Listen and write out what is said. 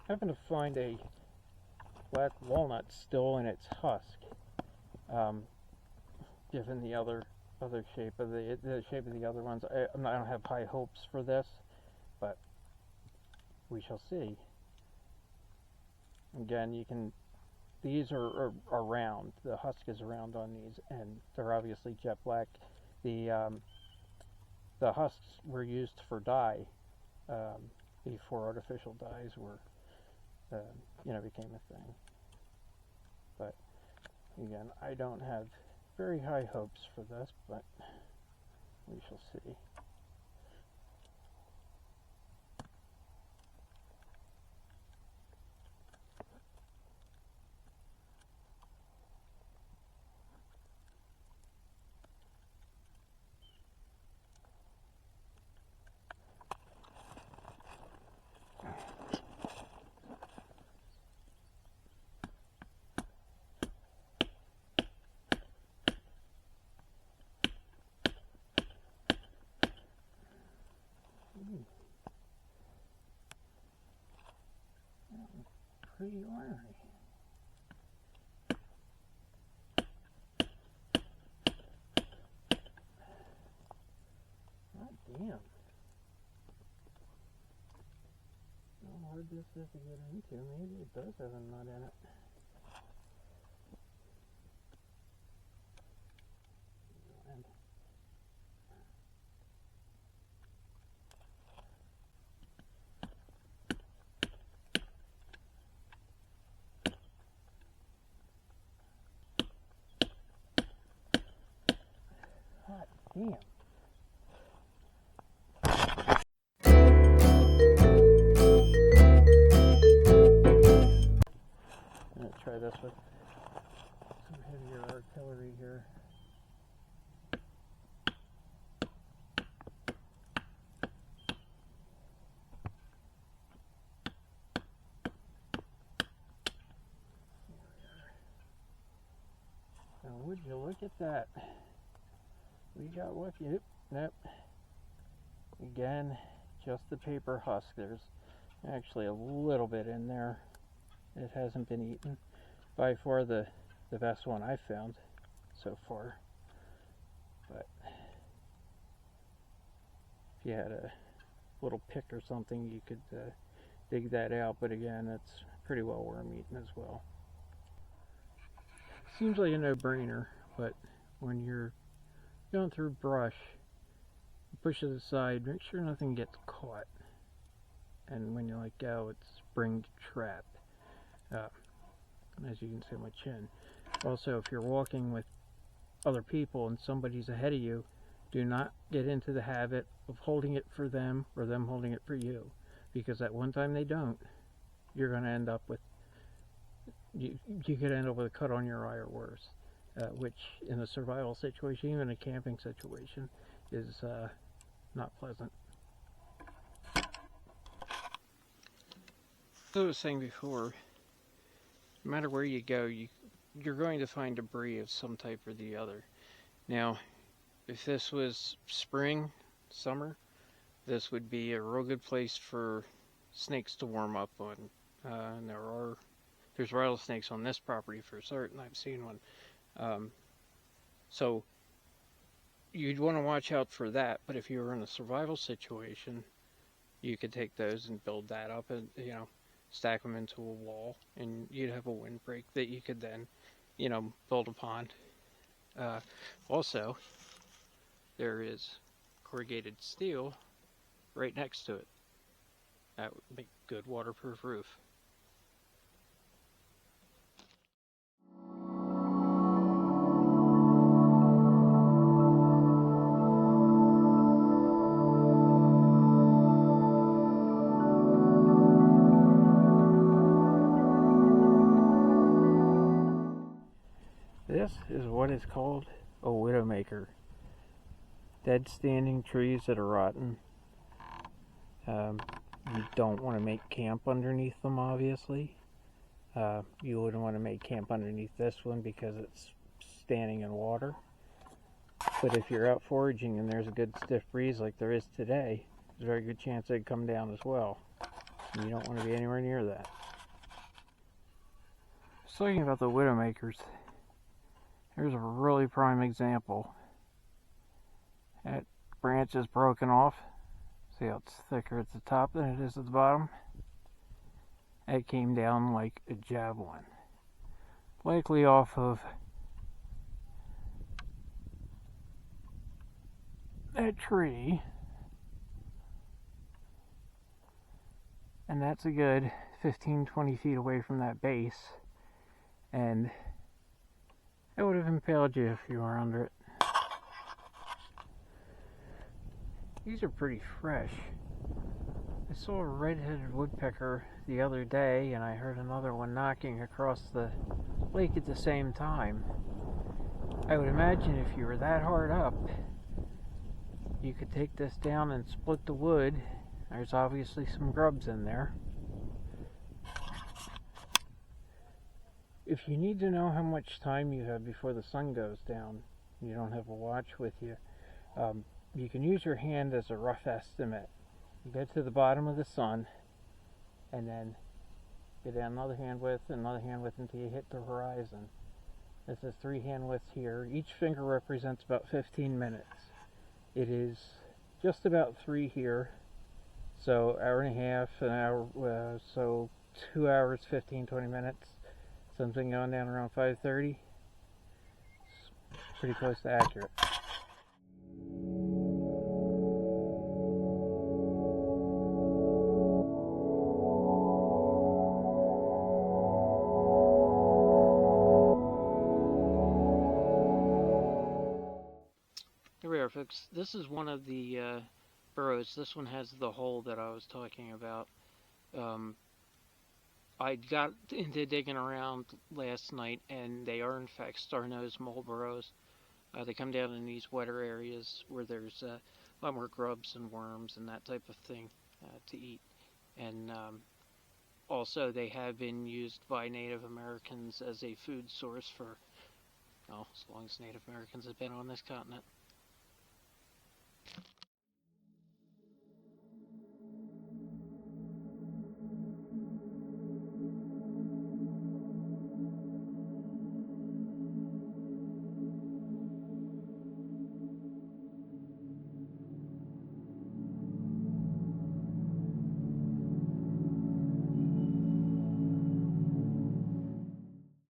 happened to find a black walnut still in its husk, given the other shape of the shape of the other ones. I don't have high hopes for this, but we shall see. Again, these are round. The husk is round on these, and they're obviously jet black. The husks were used for dye before artificial dyes were, became a thing. But again, I don't have very high hopes for this, but we shall see. Pretty ornery. God damn. How hard this is to get into. Maybe it does have a nut in it. God damn. I'm going to try this with some heavier artillery here. Now, would you look at that? We got lucky. Nope. Again, just the paper husk. There's actually a little bit in there. It hasn't been eaten. By far the best one I've found so far. But if you had a little pick or something, you could dig that out. But again, it's pretty well worm eaten as well. Seems like a no-brainer, but when you're going through brush, push it aside, make sure nothing gets caught, and when you let go, it's spring trap. As you can see on my chin. Also, if you're walking with other people and somebody's ahead of you, do not get into the habit of holding it for them or them holding it for you, because at one time they don't, you're going to end up with you could end up with a cut on your eye or worse. Which in a survival situation, even a camping situation, is not pleasant. As I was saying before, no matter where you go, you're going to find debris of some type or the other. Now, if this was spring, summer, this would be a real good place for snakes to warm up on. And there's rattlesnakes on this property for certain. I've seen one. So you'd want to watch out for that, but if you were in a survival situation, you could take those and build that up and, stack them into a wall, and you'd have a windbreak that you could then, build upon. Also, there is corrugated steel right next to it. That would make good waterproof roof. This is what is called a widowmaker. Dead standing trees that are rotten. You don't want to make camp underneath them, obviously. You wouldn't want to make camp underneath this one because it's standing in water. But if you're out foraging and there's a good stiff breeze like there is today, there's a very good chance they'd come down as well. And you don't want to be anywhere near that. I was talking about the widowmakers. Here's a really prime example. That branch is broken off. See how it's thicker at the top than it is at the bottom? It came down like a javelin. Likely off of that tree. And that's a good 15-20 feet away from that base. And it would have impaled you if you were under it. These are pretty fresh. I saw a red-headed woodpecker the other day, and I heard another one knocking across the lake at the same time. I would imagine if you were that hard up, you could take this down and split the wood. There's obviously some grubs in there. If you need to know how much time you have before the sun goes down, you don't have a watch with you, you can use your hand as a rough estimate. You get to the bottom of the sun, and then get another hand width until you hit the horizon. This is 3 hand widths here. Each finger represents about 15 minutes. It is just about 3 here, so hour and a half, an hour, so 2 hours, 15-20 minutes. Something going down around 5:30. It's pretty close to accurate. Here we are, folks. This is one of the burrows. This one has the hole that I was talking about. I got into digging around last night, and they are in fact star-nosed mole burrows. They come down in these wetter areas where there's a lot more grubs and worms and that type of thing to eat. And also they have been used by Native Americans as a food source for, well, as long as Native Americans have been on this continent.